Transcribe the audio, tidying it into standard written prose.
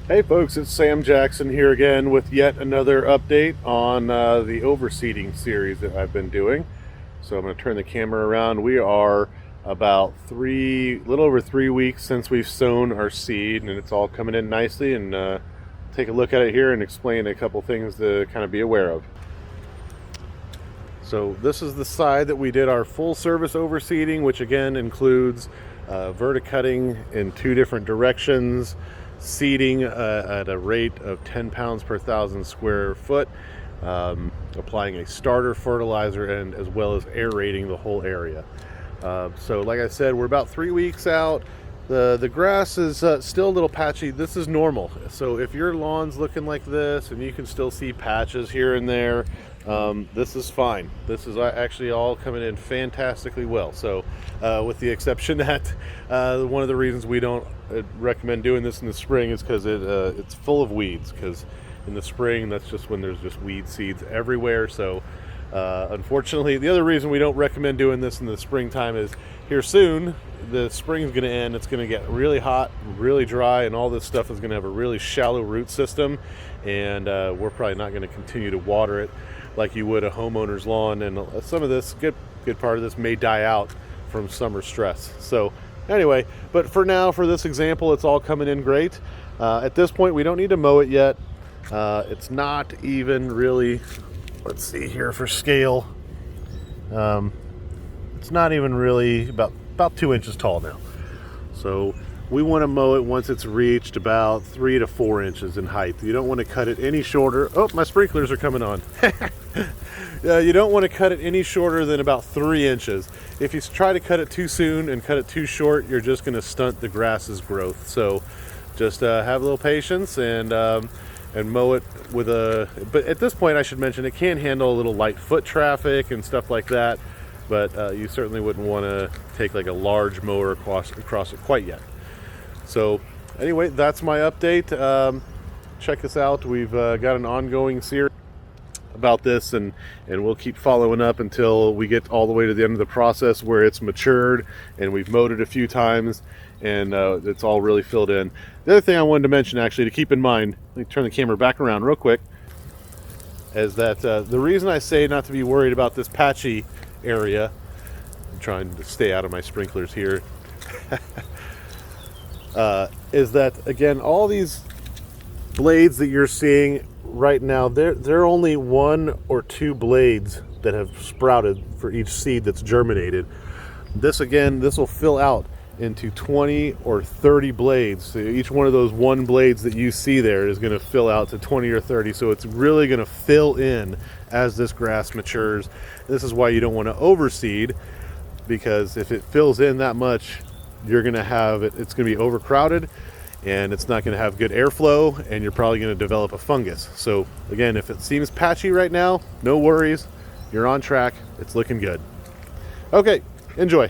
Hey folks, it's Sam Jackson here again with yet another update on the Overseeding Series that I've been doing. So I'm going to turn the camera around. We are about little over 3 weeks since we've sown our seed, and it's all coming in nicely. And take a look at it here and explain a couple things to kind of be aware of. So this is the side that we did our full service overseeding, which again includes verticutting in 2 different directions, seeding at a rate of 10 pounds per 1,000 square foot, applying a starter fertilizer, and as well as aerating the whole area. So like I said, we're about 3 weeks out. The grass is still a little patchy. This is normal. So if your lawn's looking like this and you can still see patches here and there, this is fine. This is actually all coming in fantastically well. So with the exception that one of the reasons we don't recommend doing this in the spring is because it's full of weeds, because in the spring that's just when there's just weed seeds everywhere. So unfortunately, the other reason we don't recommend doing this in the springtime is here soon the spring's going to end. It's going to get really hot, really dry, and all this stuff is going to have a really shallow root system, and we're probably not going to continue to water it like you would a homeowner's lawn, and some of this good part of this may die out from summer stress. So anyway, but for now, for this example, it's all coming in great. At this point, we don't need to mow it yet. It's not even really, let's see here for scale, it's not even really about 2 inches tall now. So we want to mow it once it's reached about 3 to 4 inches in height. You don't want to cut it any shorter. Oh, my sprinklers are coming on. You don't want to cut it any shorter than about 3 inches. If you try to cut it too soon and cut it too short, you're just going to stunt the grass's growth. So just have a little patience and mow it with a, but at this point I should mention it can handle a little light foot traffic and stuff like that, but you certainly wouldn't want to take like a large mower across it quite yet. So anyway, that's my update. Check us out. We've got an ongoing series about this, and we'll keep following up until we get all the way to the end of the process where it's matured and we've mowed it a few times and it's all really filled in. The other thing I wanted to mention, actually, to keep in mind, let me turn the camera back around real quick, is that the reason I say not to be worried about this patchy area, I'm trying to stay out of my sprinklers here, is that, again, all these blades that you're seeing right now, they're only 1 or 2 blades that have sprouted for each seed that's germinated. This will fill out into 20 or 30 blades. So each one of those 1 blades that you see there is going to fill out to 20 or 30. So it's really going to fill in as this grass matures. This is why you don't want to overseed, because if it fills in that much, you're going to have it's going to be overcrowded, and it's not going to have good airflow, and you're probably going to develop a fungus. So again, if it seems patchy right now, no worries. You're on track. It's looking good. Okay, enjoy.